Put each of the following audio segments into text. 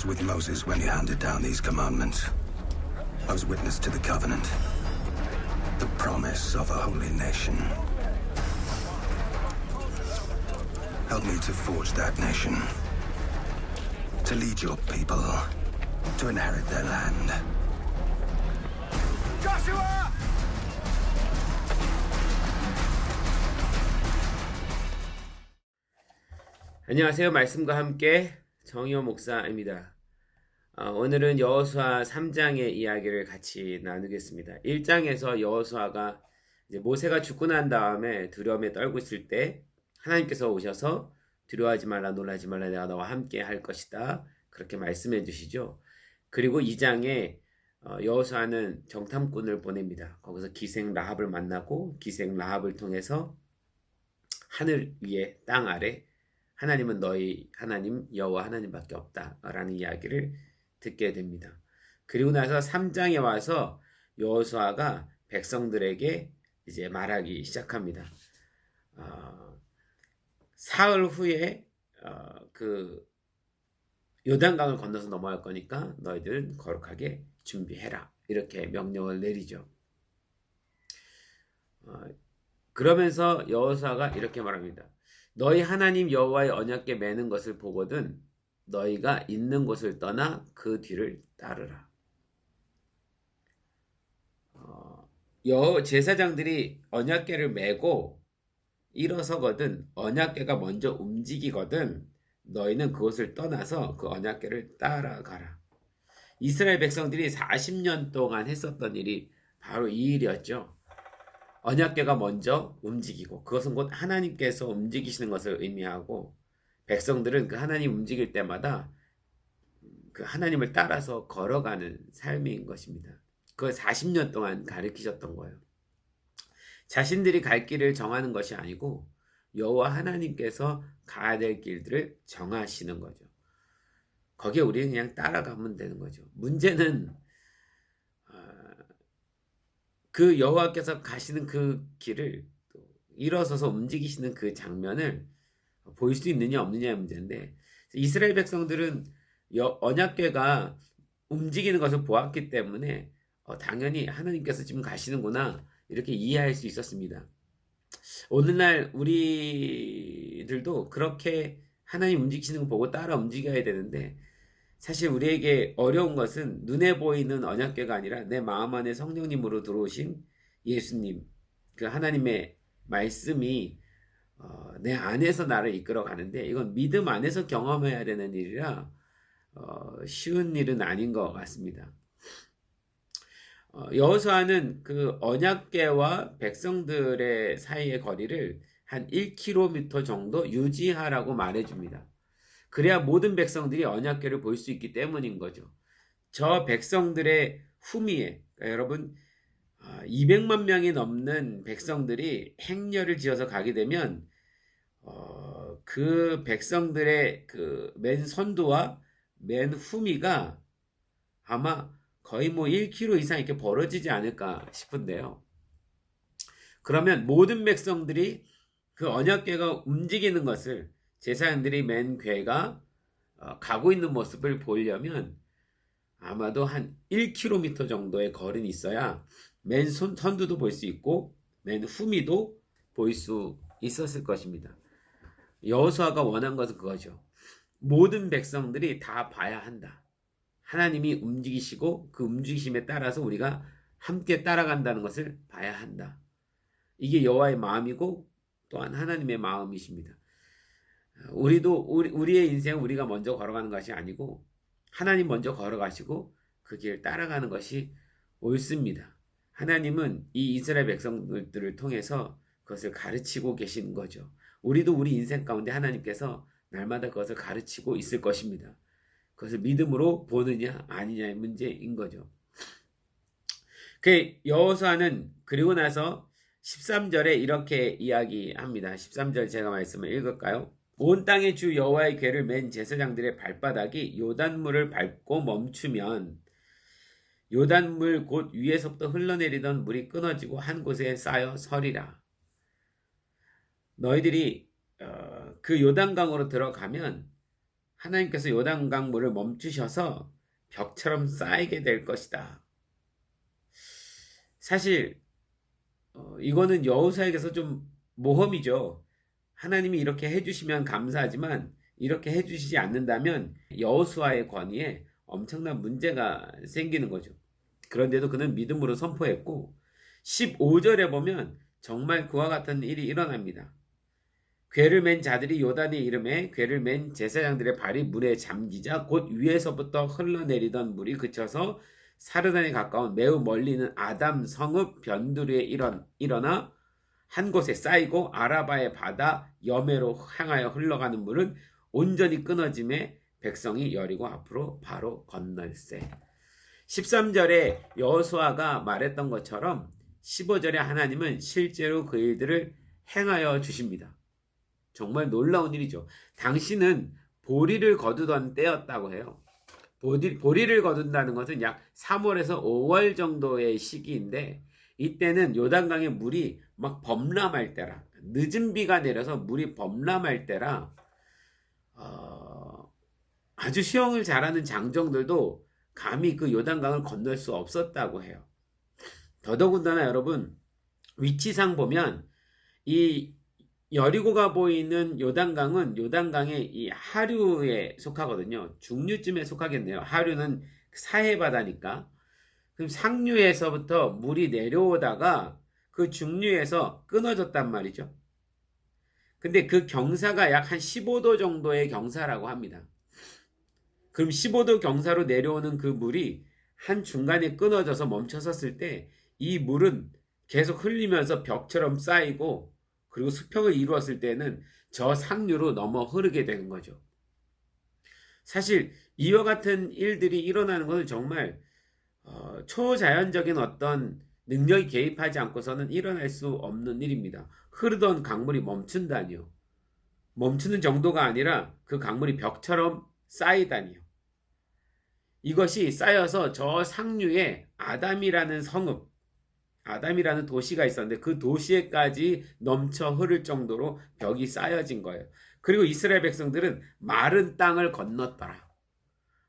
was with Moses when he handed down these commandments. I was witness to the covenant, the promise of a holy nation. Help me to forge that nation, to lead your people, to inherit their land. Joshua! 안녕하세요. 말씀과 함께 정의호 목사입니다. 오늘은 여호수아 3장의 이야기를 같이 나누겠습니다. 1장에서 여호수아가 이제 모세가 죽고 난 다음에 두려움에 떨고 있을 때 하나님께서 오셔서 두려워하지 말라, 놀라지 말라, 내가 너와 함께 할 것이다. 그렇게 말씀해 주시죠. 그리고 2장에 여호수아는 정탐꾼을 보냅니다. 거기서 기생 라합을 만나고 기생 라합을 통해서 하늘 위에 땅 아래 하나님은 너희 하나님 여호와 하나님밖에 없다라는 이야기를 듣게 됩니다. 그리고 나서 3장에 와서 여호수아가 백성들에게 이제 말하기 시작합니다. 사흘 후에 그 요단강을 건너서 넘어갈 거니까 너희들은 거룩하게 준비해라. 이렇게 명령을 내리죠. 그러면서 여호수아가 이렇게 말합니다. 너희 하나님 여호와의 언약궤 매는 것을 보거든 너희가 있는 곳을 떠나 그 뒤를 따르라. 제사장들이 언약궤를 메고 일어서거든 언약궤가 먼저 움직이거든 너희는 그곳을 떠나서 그 언약궤를 따라가라. 이스라엘 백성들이 40년 동안 했었던 일이 바로 이 일이었죠. 언약궤가 먼저 움직이고 그것은 곧 하나님께서 움직이시는 것을 의미하고 백성들은 그 하나님 움직일 때마다 그 하나님을 따라서 걸어가는 삶인 것입니다. 그걸 40년 동안 가르치셨던 거예요. 자신들이 갈 길을 정하는 것이 아니고 여호와 하나님께서 가야 될 길들을 정하시는 거죠. 거기에 우리는 그냥 따라가면 되는 거죠. 문제는 그 여호와께서 가시는 그 길을 또 일어서서 움직이시는 그 장면을 볼 수 있느냐 없느냐의 문제인데 이스라엘 백성들은 언약궤가 움직이는 것을 보았기 때문에 당연히 하나님께서 지금 가시는구나 이렇게 이해할 수 있었습니다. 오늘날 우리들도 그렇게 하나님 움직이시는 거 보고 따라 움직여야 되는데 사실 우리에게 어려운 것은 눈에 보이는 언약궤가 아니라 내 마음 안에 성령님으로 들어오신 예수님, 그 하나님의 말씀이 내 안에서 나를 이끌어 가는데 이건 믿음 안에서 경험해야 되는 일이라 쉬운 일은 아닌 것 같습니다. 여호수아는 그 언약궤와 백성들의 사이의 거리를 한 1km 정도 유지하라고 말해줍니다. 그래야 모든 백성들이 언약궤를 볼 수 있기 때문인 거죠. 저 백성들의 후미에 그러니까 여러분 200만 명이 넘는 백성들이 행렬을 지어서 가게 되면 그 백성들의 그 맨 선두와 맨 후미가 아마 거의 뭐 1km 이상 이렇게 벌어지지 않을까 싶은데요. 그러면 모든 백성들이 그 언약궤가 움직이는 것을 제사장들이 맨 궤가 가고 있는 모습을 보려면 아마도 한 1km 정도의 거리는 있어야 맨 선두도 볼 수 있고 맨 후미도 볼 수 있었을 것입니다. 여호수아가 원한 것은 그거죠. 모든 백성들이 다 봐야 한다. 하나님이 움직이시고 그 움직이심에 따라서 우리가 함께 따라간다는 것을 봐야 한다. 이게 여호와의 마음이고 또한 하나님의 마음이십니다. 우리의 인생은 우리가 먼저 걸어가는 것이 아니고 하나님 먼저 걸어가시고 그 길 따라가는 것이 옳습니다. 하나님은 이 이스라엘 백성들을 통해서 그것을 가르치고 계신 거죠. 우리도 우리 인생 가운데 하나님께서 날마다 그것을 가르치고 있을 것입니다. 그것을 믿음으로 보느냐 아니냐의 문제인 거죠. 그 여호수아는 그리고 나서 13절에 이렇게 이야기합니다. 13절 제가 말씀을 읽을까요? 온 땅의 주 여호와의 궤를 맨 제사장들의 발바닥이 요단물을 밟고 멈추면 요단물 곧 위에서부터 흘러내리던 물이 끊어지고 한 곳에 쌓여 서리라. 너희들이 그 요단강으로 들어가면 하나님께서 요단강 물을 멈추셔서 벽처럼 쌓이게 될 것이다. 사실 이거는 여호수아에게서 좀 모험이죠. 하나님이 이렇게 해주시면 감사하지만 이렇게 해주시지 않는다면 여호수아의 권위에 엄청난 문제가 생기는 거죠. 그런데도 그는 믿음으로 선포했고 15절에 보면 정말 그와 같은 일이 일어납니다. 궤를 맨 자들이 요단의 이름에 궤를 맨 제사장들의 발이 물에 잠기자 곧 위에서부터 흘러내리던 물이 그쳐서 사르단에 가까운 매우 멀리 있는 아담 성읍 변두리에 일어나 한 곳에 쌓이고 아라바의 바다 여매로 향하여 흘러가는 물은 온전히 끊어짐에 백성이 여리고 앞으로 바로 건널세. 13절에 여호수아가 말했던 것처럼 15절에 하나님은 실제로 그 일들을 행하여 주십니다. 정말 놀라운 일이죠. 당신은 보리를 거두던 때였다고 해요. 보리를 거둔다는 것은 약 3월에서 5월 정도의 시기인데 이때는 요단강의 물이 막 범람할 때라, 늦은 비가 내려서 물이 범람할 때라 아주 수영을 잘하는 장정들도 감히 그 요단강을 건널 수 없었다고 해요. 더더군다나 여러분 위치상 보면 이 여리고가 보이는 요단강은 요단강의 이 하류에 속하거든요. 중류쯤에 속하겠네요. 하류는 사해바다니까. 그럼 상류에서부터 물이 내려오다가 그 중류에서 끊어졌단 말이죠. 근데 그 경사가 약 한 15도 정도의 경사라고 합니다. 그럼 15도 경사로 내려오는 그 물이 한 중간에 끊어져서 멈춰섰을 때 이 물은 계속 흘리면서 벽처럼 쌓이고 그리고 수평을 이루었을 때는 저 상류로 넘어 흐르게 되는 거죠. 사실 이와 같은 일들이 일어나는 것은 정말 초자연적인 어떤 능력이 개입하지 않고서는 일어날 수 없는 일입니다. 흐르던 강물이 멈춘다니요. 멈추는 정도가 아니라 그 강물이 벽처럼 쌓이다니요. 이것이 쌓여서 저 상류에 아담이라는 성읍, 아담이라는 도시가 있었는데 그 도시에까지 넘쳐 흐를 정도로 벽이 쌓여진 거예요. 그리고 이스라엘 백성들은 마른 땅을 건넜더라.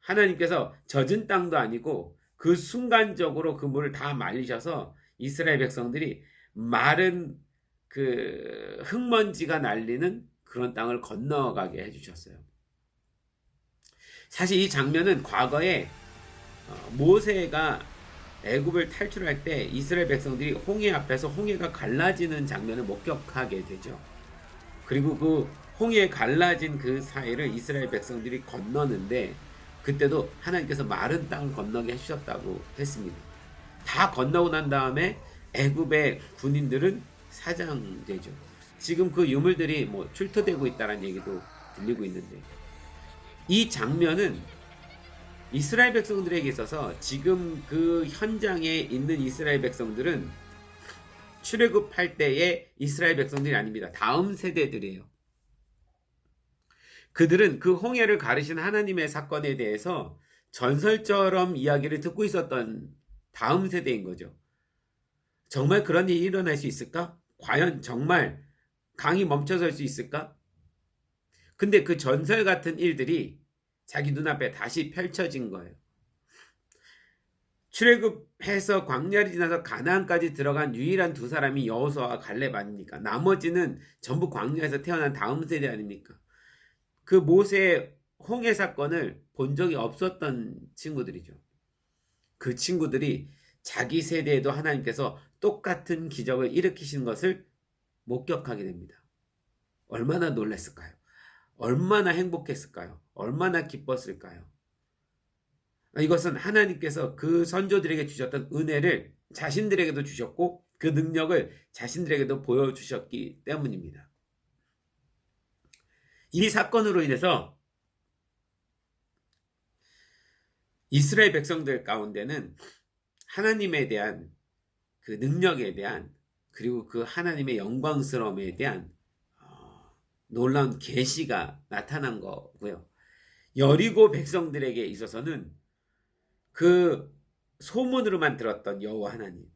하나님께서 젖은 땅도 아니고 그 순간적으로 그 물을 다 말리셔서 이스라엘 백성들이 마른 그 흙먼지가 날리는 그런 땅을 건너가게 해주셨어요. 사실 이 장면은 과거에 모세가 애굽을 탈출할 때 이스라엘 백성들이 홍해 앞에서 홍해가 갈라지는 장면을 목격하게 되죠. 그리고 그 홍해 갈라진 그 사이를 이스라엘 백성들이 건너는데 그때도 하나님께서 마른 땅을 건너게 해주셨다고 했습니다. 다 건너고 난 다음에 애굽의 군인들은 사장되죠. 지금 그 유물들이 뭐 출토되고 있다는 얘기도 들리고 있는데 이 장면은 이스라엘 백성들에게 있어서 지금 그 현장에 있는 이스라엘 백성들은 출애굽할 때의 이스라엘 백성들이 아닙니다. 다음 세대들이에요. 그들은 그 홍해를 가르신 하나님의 사건에 대해서 전설처럼 이야기를 듣고 있었던 다음 세대인 거죠. 정말 그런 일이 일어날 수 있을까? 과연 정말 강이 멈춰설 수 있을까? 근데 그 전설 같은 일들이 자기 눈앞에 다시 펼쳐진 거예요. 출애굽해서 광야를 지나서 가나안까지 들어간 유일한 두 사람이 여호수아와 갈렙 아닙니까? 나머지는 전부 광야에서 태어난 다음 세대 아닙니까? 그 모세의 홍해 사건을 본 적이 없었던 친구들이죠. 그 친구들이 자기 세대에도 하나님께서 똑같은 기적을 일으키신 것을 목격하게 됩니다. 얼마나 놀랐을까요? 얼마나 행복했을까요? 얼마나 기뻤을까요? 이것은 하나님께서 그 선조들에게 주셨던 은혜를 자신들에게도 주셨고 그 능력을 자신들에게도 보여주셨기 때문입니다. 이 사건으로 인해서 이스라엘 백성들 가운데는 하나님에 대한 그 능력에 대한 그리고 그 하나님의 영광스러움에 대한 놀라운 계시가 나타난 거고요. 여리고 백성들에게 있어서는 그 소문으로만 들었던 여호와 하나님,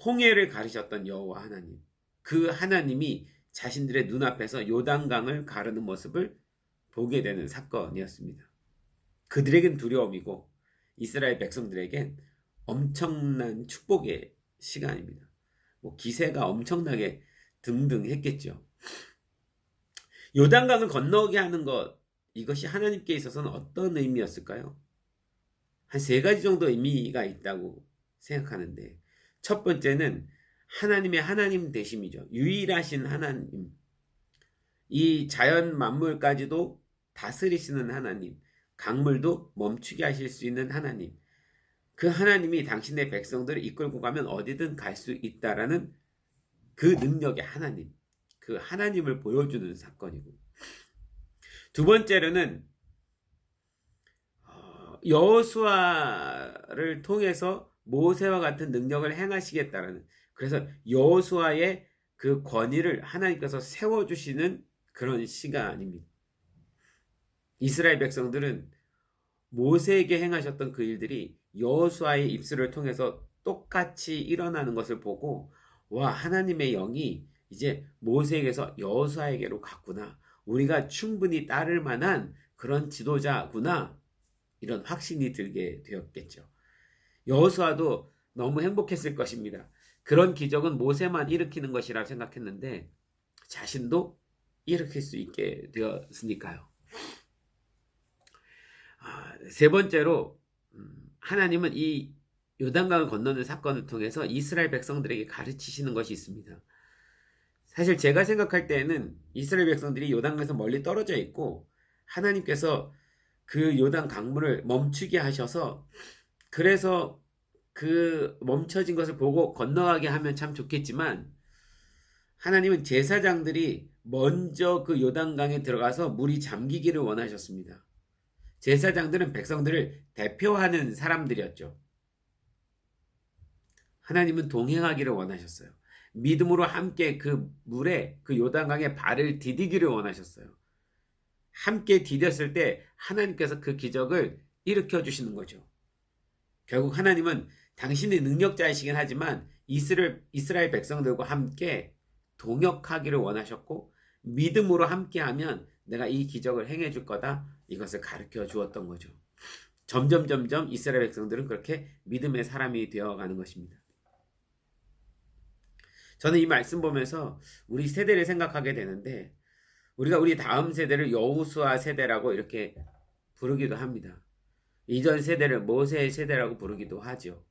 홍해를 가르셨던 여호와 하나님, 그 하나님이 자신들의 눈앞에서 요단강을 가르는 모습을 보게 되는 사건이었습니다. 그들에겐 두려움이고 이스라엘 백성들에겐 엄청난 축복의 시간입니다. 뭐 기세가 엄청나게 등등했겠죠. 요단강을 건너게 하는 것, 이것이 하나님께 있어서는 어떤 의미였을까요? 한 3가지 정도 의미가 있다고 생각하는데, 첫 번째는 하나님의 하나님 되심이죠. 유일하신 하나님, 이 자연 만물까지도 다스리시는 하나님, 강물도 멈추게 하실 수 있는 하나님, 그 하나님이 당신의 백성들을 이끌고 가면 어디든 갈 수 있다라는 그 능력의 하나님, 그 하나님을 보여주는 사건이고, 두 번째로는 여호수아를 통해서 모세와 같은 능력을 행하시겠다라는, 그래서 여호수아의 그 권위를 하나님께서 세워주시는 그런 시간입니다. 이스라엘 백성들은 모세에게 행하셨던 그 일들이 여호수아의 입술을 통해서 똑같이 일어나는 것을 보고, 와, 하나님의 영이 이제 모세에게서 여호수아에게로 갔구나, 우리가 충분히 따를 만한 그런 지도자구나, 이런 확신이 들게 되었겠죠. 여호수아도 너무 행복했을 것입니다. 그런 기적은 모세만 일으키는 것이라 생각했는데 자신도 일으킬 수 있게 되었으니까요. 세 번째로 하나님은 이 요단강을 건너는 사건을 통해서 이스라엘 백성들에게 가르치시는 것이 있습니다. 사실 제가 생각할 때에는 이스라엘 백성들이 요단강에서 멀리 떨어져 있고 하나님께서 그 요단 강물을 멈추게 하셔서, 그래서 그 멈춰진 것을 보고 건너가게 하면 참 좋겠지만, 하나님은 제사장들이 먼저 그 요단강에 들어가서 물이 잠기기를 원하셨습니다. 제사장들은 백성들을 대표하는 사람들이었죠. 하나님은 동행하기를 원하셨어요. 믿음으로 함께 그 물에, 그 요단강에 발을 디디기를 원하셨어요. 함께 디뎠을 때 하나님께서 그 기적을 일으켜 주시는 거죠. 결국 하나님은 당신의 능력자이시긴 하지만 이스라엘 백성들과 함께 동역하기를 원하셨고, 믿음으로 함께하면 내가 이 기적을 행해 줄 거다, 이것을 가르쳐 주었던 거죠. 점점 이스라엘 백성들은 그렇게 믿음의 사람이 되어가는 것입니다. 저는 이 말씀 보면서 우리 세대를 생각하게 되는데, 우리가 우리 다음 세대를 여호수아 세대라고 이렇게 부르기도 합니다. 이전 세대를 모세의 세대라고 부르기도 하죠.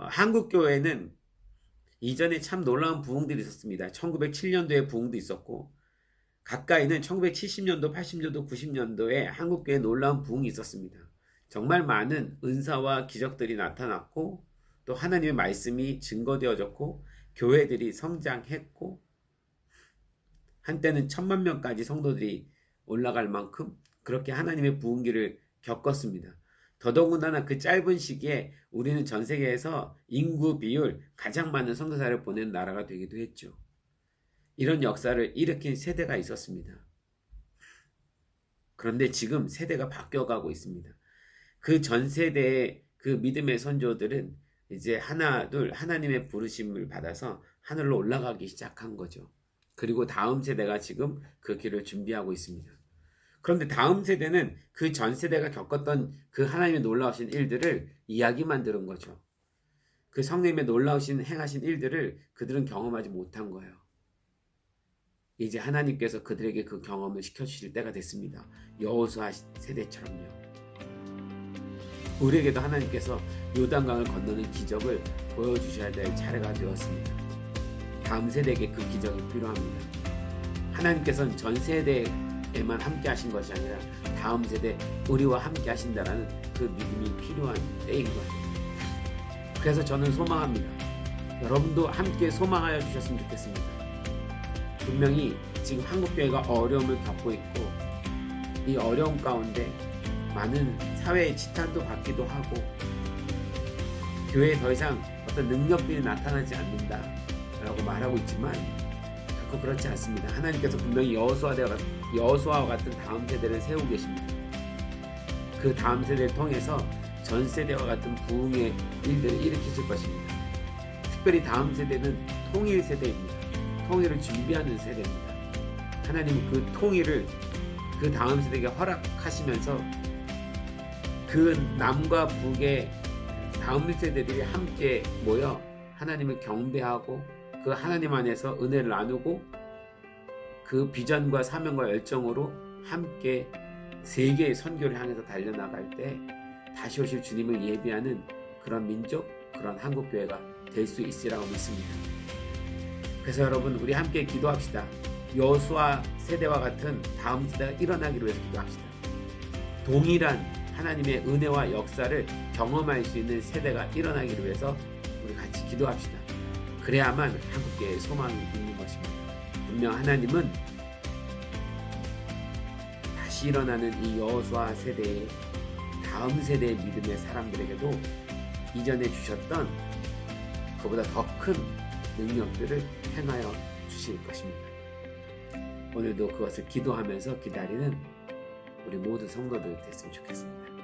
한국 교회는 이전에 참 놀라운 부흥들이 있었습니다. 1907년도에 부흥도 있었고, 가까이는 1970년도, 80년도, 90년도에 한국 교회에 놀라운 부흥이 있었습니다. 정말 많은 은사와 기적들이 나타났고, 또 하나님의 말씀이 증거되어졌고, 교회들이 성장했고, 한때는 1000만 명까지 성도들이 올라갈 만큼 그렇게 하나님의 부흥기를 겪었습니다. 더더군다나 그 짧은 시기에 우리는 전 세계에서 인구 비율 가장 많은 선교사를 보낸 나라가 되기도 했죠. 이런 역사를 일으킨 세대가 있었습니다. 그런데 지금 세대가 바뀌어가고 있습니다. 그 전 세대의 그 믿음의 선조들은 이제 하나둘 하나님의 부르심을 받아서 하늘로 올라가기 시작한 거죠. 그리고 다음 세대가 지금 그 길을 준비하고 있습니다. 그런데 다음 세대는 그 전 세대가 겪었던 그 하나님의 놀라우신 일들을 이야기만 들은 거죠. 그 성령님의 놀라우신 행하신 일들을 그들은 경험하지 못한 거예요. 이제 하나님께서 그들에게 그 경험을 시켜주실 때가 됐습니다. 여호수아 세대처럼요. 우리에게도 하나님께서 요단강을 건너는 기적을 보여주셔야 될 차례가 되었습니다. 다음 세대에게 그 기적이 필요합니다. 하나님께서는 전 세대에만 함께 하신 것이 아니라 다음 세대 우리와 함께 하신다라는 그 믿음이 필요한 때인 거죠. 그래서 저는 소망합니다. 여러분도 함께 소망하여 주셨으면 좋겠습니다. 분명히 지금 한국교회가 어려움을 겪고 있고, 이 어려움 가운데 많은 사회의 지탄도 받기도 하고, 교회에 더 이상 어떤 능력들이 나타나지 않는다 라고 말하고 있지만 결코 그렇지 않습니다. 하나님께서 분명히 여호수아와 같은 다음 세대를 세우고 계십니다. 그 다음 세대를 통해서 전 세대와 같은 부흥의 일들을 일으키실 것입니다. 특별히 다음 세대는 통일 세대입니다. 통일을 준비하는 세대입니다. 하나님은 그 통일을 그 다음 세대에게 허락하시면서 그 남과 북의 다음 세대들이 함께 모여 하나님을 경배하고 그 하나님 안에서 은혜를 나누고 그 비전과 사명과 열정으로 함께 세계의 선교를 향해서 달려나갈 때 다시 오실 주님을 예비하는 그런 민족, 그런 한국교회가 될 수 있으리라고 믿습니다. 그래서 여러분, 우리 함께 기도합시다. 여호수아 세대와 같은 다음 세대가 일어나기를 위해서 기도합시다. 동일한 하나님의 은혜와 역사를 경험할 수 있는 세대가 일어나기를 위해서 우리 같이 기도합시다. 그래야만 한국교회의 소망이 있는 것입니다. 분명 하나님은 다시 일어나는 이 여호수아 세대의 다음 세대의 믿음의 사람들에게도 이전에 주셨던 그보다 더 큰 능력들을 행하여 주실 것입니다. 오늘도 그것을 기도하면서 기다리는 우리 모두 성도들 됐으면 좋겠습니다.